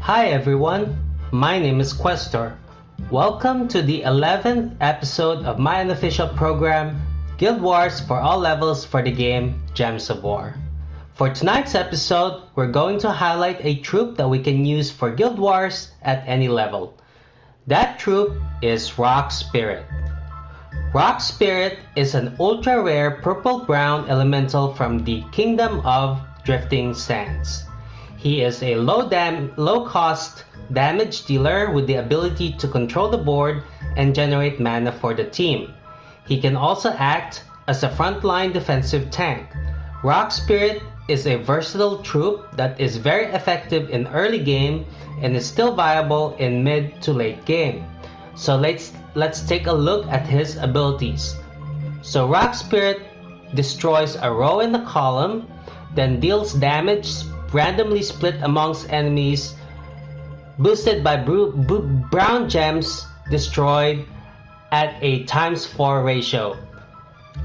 Hi everyone, my name is Questor. Welcome to the 11th episode of my unofficial program, Guild Wars for all levels for the game Gems of War. For tonight's episode, we're going to highlight a troop that we can use for Guild Wars at any level. That troop is Rock Spirit. Rock Spirit is an ultra-rare purple-brown elemental from the Kingdom of Drifting Sands. He is a low-cost damage dealer with the ability to control the board and generate mana for the team. He can also act as a frontline defensive tank. Rock Spirit is a versatile troop that is very effective in early game and is still viable in mid to late game. So let's take a look at his abilities. So Rock Spirit destroys a row in the column, then deals damage randomly split amongst enemies, boosted by brown gems destroyed at a ×4 ratio.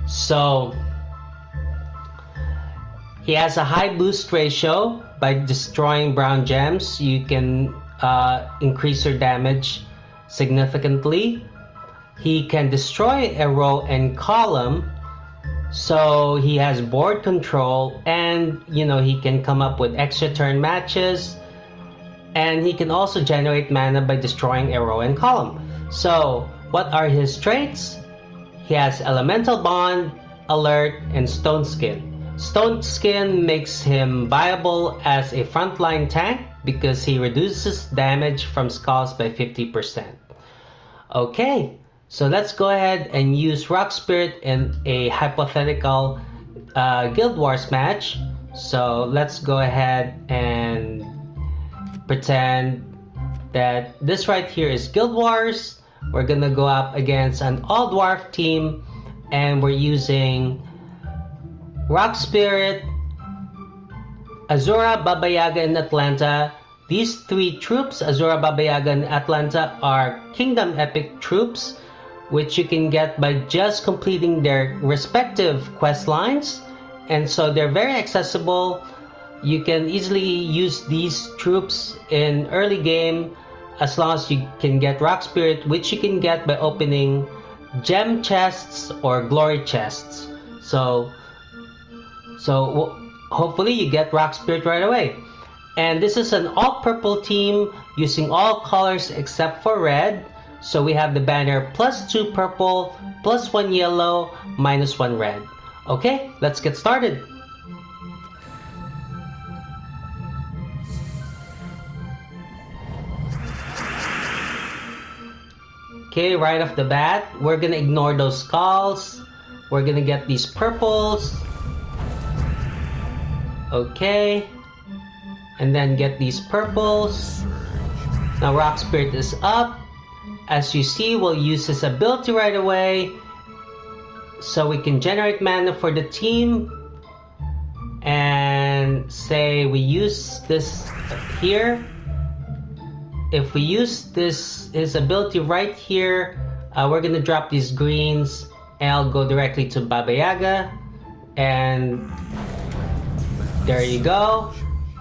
So he has a high boost ratio. By destroying brown gems, you can increase your damage significantly. He can destroy a row and column, so he has board control, and he can come up with extra turn matches, and he can also generate mana by destroying a row and column. So what are his traits? He has Elemental Bond, Alert, and Stone Skin. Stone Skin makes him viable as a frontline tank because he reduces damage from skulls by 50%. Okay, so let's go ahead and use Rock Spirit in a hypothetical Guild Wars match. So let's go ahead and pretend that this right here is Guild Wars. We're gonna go up against an all dwarf team, and we're using Rock Spirit, Azura, Baba Yaga, and Atlanta. These three troops, Azura, Baba Yaga, and Atlanta, are Kingdom Epic troops, which you can get by just completing their respective quest lines. And so they're very accessible. You can easily use these troops in early game as long as you can get Rock Spirit, which you can get by opening gem chests or glory chests. So hopefully you get Rock Spirit right away. And this is an all-purple team using all colors except for red. So we have the banner +2 purple, +1 yellow, -1 red. Okay, let's get started. Okay, right off the bat, we're gonna ignore those skulls. We're gonna get these purples. Okay, and then get these purples. Now Rock Spirit is up. As you see, we'll use his ability right away so we can generate mana for the team. And say we use this here. If we use his ability right here, we're gonna drop these greens, and I'll go directly to Baba Yaga, and there you go.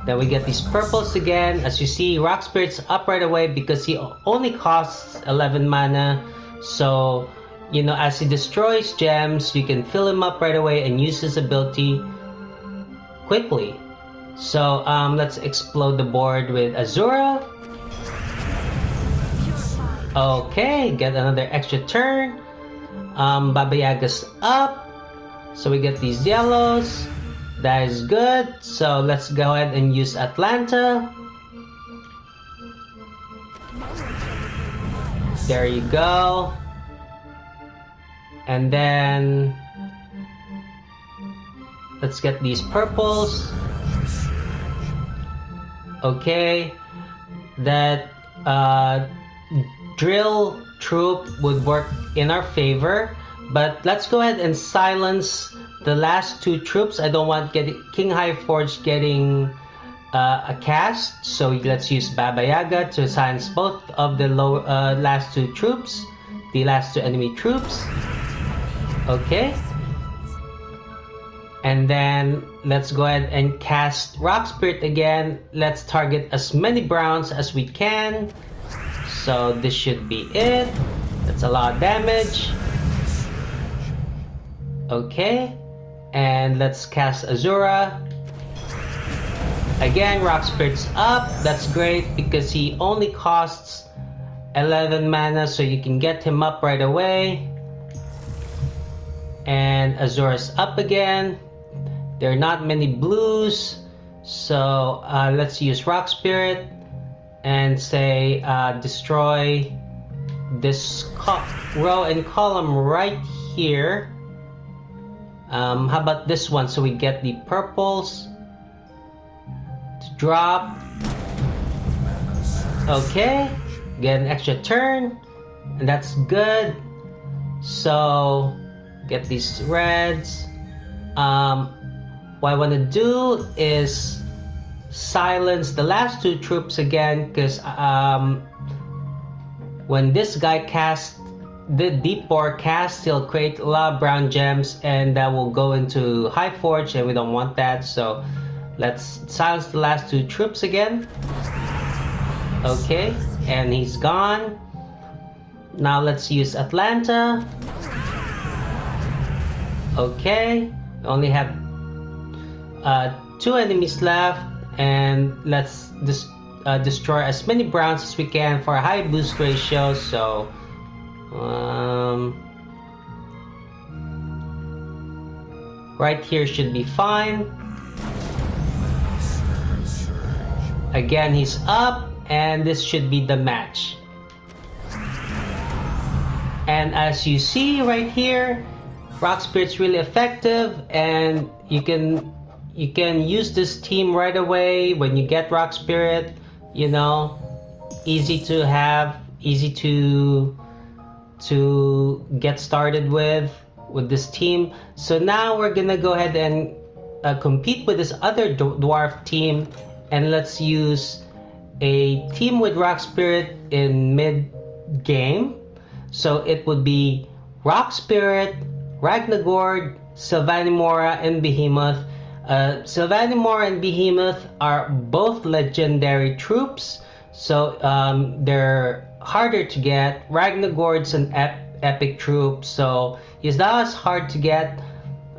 Then we get these purples again. As you see, Rock Spirit's up right away because he only costs 11 mana. So, as he destroys gems, you can fill him up right away and use his ability quickly. So, let's explode the board with Azura. Okay, get another extra turn. Baba Yaga's up. So we get these yellows. That is good. So let's go ahead and use Atlanta. There you go. And then let's get these purples. Okay. That drill troop would work in our favor, but let's go ahead and silence the last two troops. I don't want King Highforge getting a cast, so let's use Baba Yaga to silence both of the last two troops, the last two enemy troops. Okay, And then let's go ahead and cast Rock Spirit again. Let's target as many browns as we can. So this should be it. That's a lot of damage. Okay. And let's cast Azura. Again, Rock Spirit's up. That's great because he only costs 11 mana, so you can get him up right away. And Azura's up again. There are not many blues, so let's use Rock Spirit and say destroy this row and column right here. How about this one, so we get the purples to drop. Okay, get an extra turn, and that's good. So get these reds. What I want to do is silence the last two troops again, because when this guy casts the Deep Bore cast, he'll create a lot of brown gems, and that will go into High Forge, and we don't want that. So let's silence the last two troops again. Okay, and he's gone. Now let's use Atlanta. Okay, we only have 2 enemies left, and let's destroy as many browns as we can for a high boost ratio. So right here should be fine. Again, he's up, and this should be the match. And as you see right here, Rock Spirit's really effective, and you can use this team right away when you get Rock Spirit. You know, easy to have, easy to get started with this team. So now we're gonna go ahead and compete with this other dwarf team, and let's use a team with Rock Spirit in mid game. So it would be Rock Spirit, Ragnagord, Sylvanimora, and Behemoth. Sylvanimora and Behemoth are both legendary troops, so they're harder to get. Ragnagord's an epic troop, so he's not as hard to get,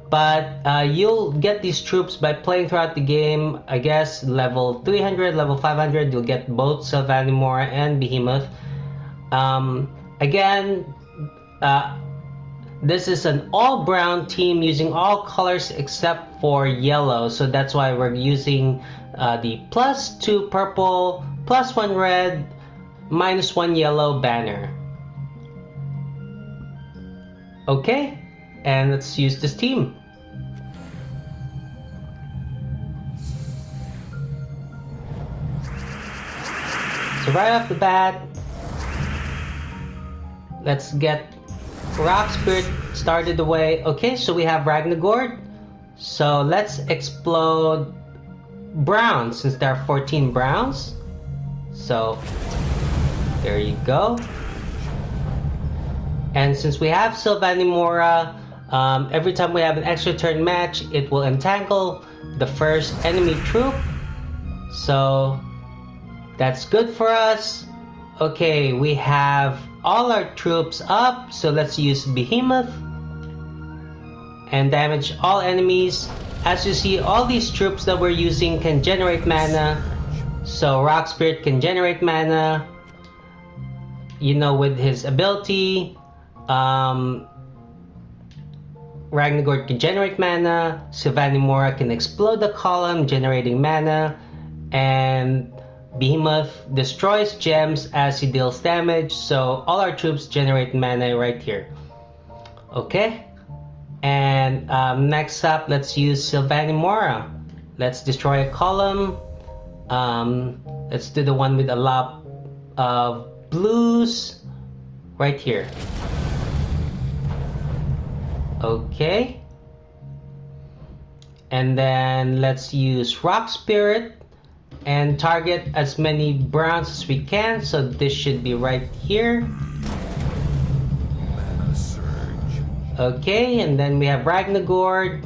but you'll get these troops by playing throughout the game. I guess level 300, level 500, you'll get both Sylvanimora and Behemoth. Again, this is an all brown team using all colors except for yellow, so that's why we're using the +2 purple, +1 red, -1 yellow banner. Okay, and let's use this team. So right off the bat, let's get Rock Spirit started away. Okay, so we have Ragnagord. So let's explode browns, since there are 14 browns. So there you go. And since we have Sylvanimora, every time we have an extra turn match, it will entangle the first enemy troop. So that's good for us. Okay, we have all our troops up, so let's use Behemoth and damage all enemies. As you see, all these troops that we're using can generate mana. So Rock Spirit can generate mana, you know, with his ability. Ragnagord can generate mana. Sylvanimora can explode the column, generating mana. And Behemoth destroys gems as he deals damage, so all our troops generate mana right here. Okay, and next up, let's use Sylvanimora. Let's destroy a column. Let's do the one with a lot of blues right here. Okay, and then let's use Rock Spirit and target as many browns as we can. So this should be right here. Okay, and then we have Ragnagord.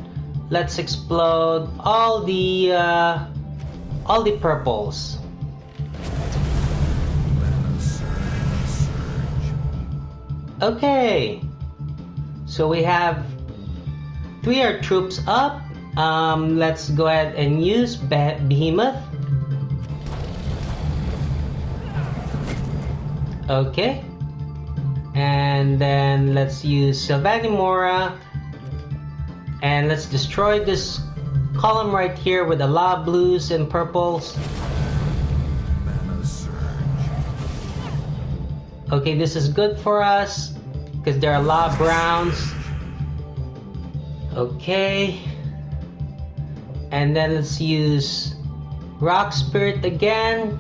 let's explode all the purples. Okay, so we have 3 our troops up. Let's go ahead and use Behemoth. Okay, and then let's use Sylvanimora, and let's destroy this column right here with a lot of blues and purples. Okay, this is good for us because there are a lot of browns. Okay, and then let's use Rock Spirit again,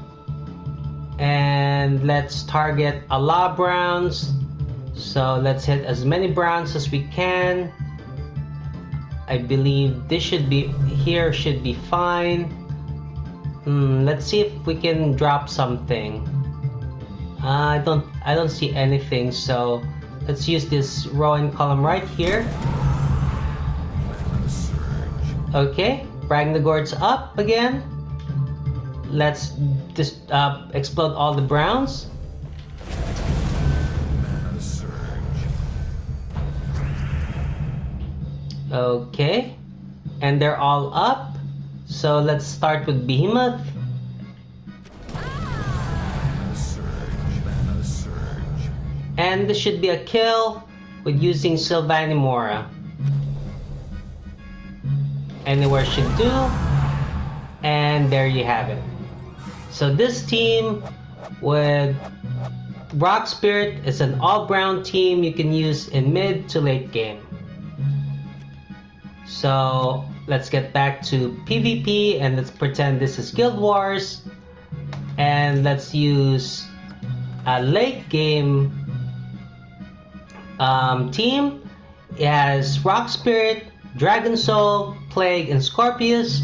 and let's target a lot of browns. So let's hit as many browns as we can. I believe this should be fine. Let's see if we can drop something. I don't see anything, so let's use this rowing column right here. Okay, Ragnagord's up again. Let's just explode all the browns. Okay, and they're all up. So let's start with Behemoth. And this should be a kill with using Sylvanimora. Anywhere should do. And there you have it. So this team with Rock Spirit is an all-brown team you can use in mid to late game. So let's get back to PvP and let's pretend this is Guild Wars. And let's use a late game team. It has Rock Spirit, Dragon Soul, Plague, and Scorpius.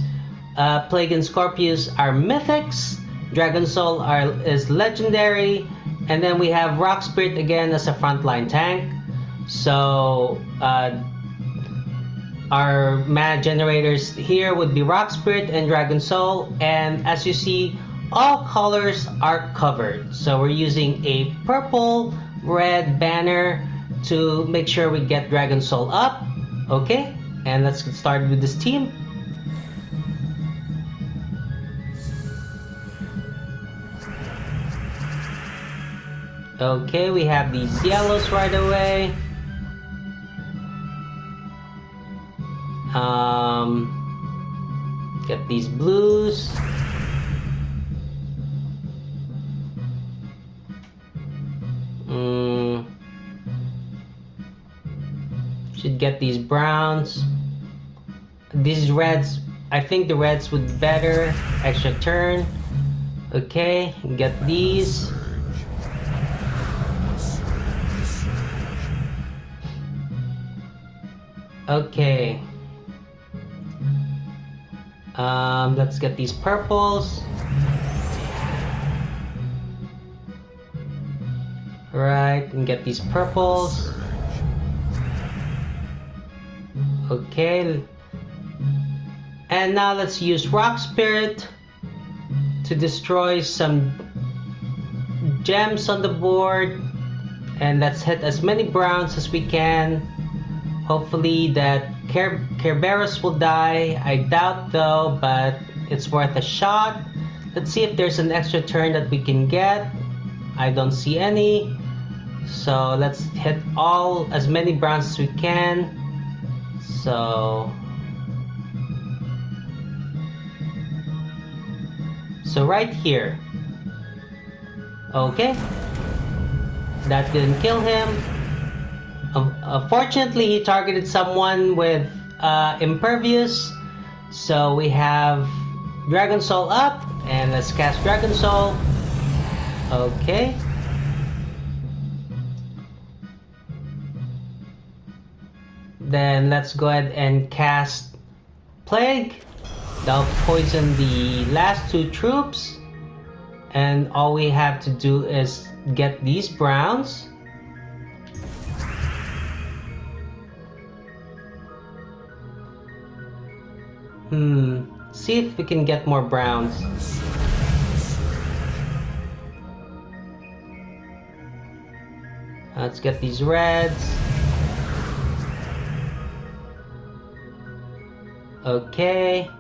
Plague and Scorpius are mythics. Dragon Soul is legendary. And then we have Rock Spirit again as a frontline tank. So our mana generators here would be Rock Spirit and Dragon Soul. And as you see, all colors are covered. So we're using a purple red banner to make sure we get Dragon Soul up. Okay, and let's get started with this team. Okay, we have these yellows right away. Get these blues. Should get these browns. These reds, I think the reds would be better. Extra turn. Okay, get these. Okay. Let's get these purples. Right, and get these purples. Okay. And now let's use Rock Spirit to destroy some gems on the board. And let's hit as many browns as we can. Hopefully that Kerberos will die. I doubt though, but it's worth a shot. Let's see if there's an extra turn that we can get. I don't see any. So let's hit as many browns as we can. So right here. Okay. That didn't kill him. Fortunately, he targeted someone with Impervious. So we have Dragon Soul up, and let's cast Dragon Soul. Okay. Then let's go ahead and cast Plague. That'll poison the last 2 troops. And all we have to do is get these browns. See if we can get more browns. Let's get these reds. Okay.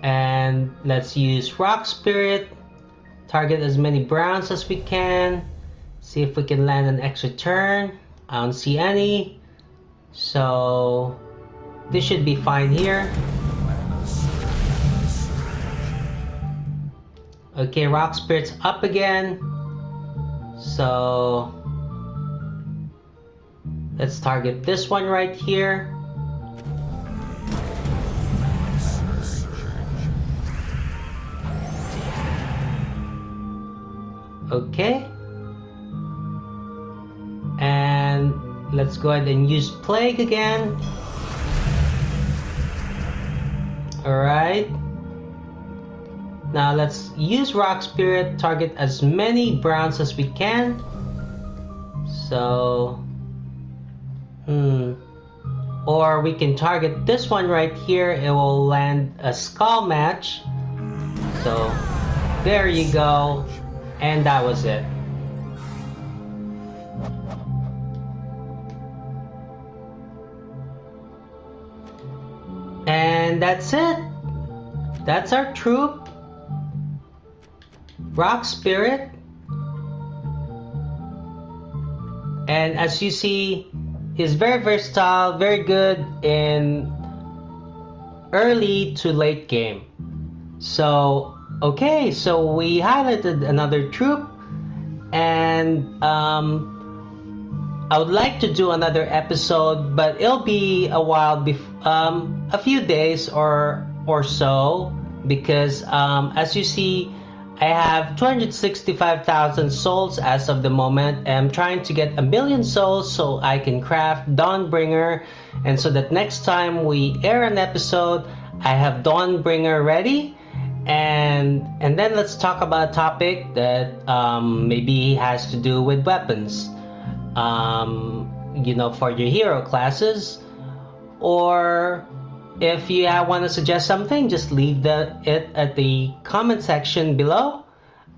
And let's use Rock Spirit. Target as many browns as we can. See if we can land an extra turn. I don't see any. So this should be fine here. Okay, Rock Spirit's up again. So let's target this one right here. Okay. And let's go ahead and use Plague again. Alright. Now let's use Rock Spirit, target as many browns as we can. So, or we can target this one right here. It will land a skull match. So, there you go. And that was it. And that's it. That's our troop. Rock Spirit. And as you see, he's very versatile, very good in early to late game. So, okay, so we highlighted another troop, and I would like to do another episode, but it'll be a while, a few days or so, because as you see, I have 265,000 souls as of the moment. I'm trying to get 1 million souls so I can craft Dawnbringer, and so that next time we air an episode, I have Dawnbringer ready. And then let's talk about a topic that maybe has to do with weapons. For your hero classes, or if you want to suggest something, just leave it at the comment section below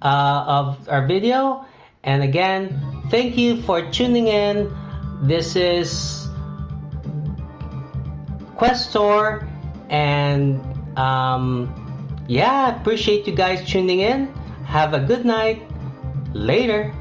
of our video. And again, thank you for tuning in. This is Questor, and appreciate you guys tuning in. Have a good night. Later.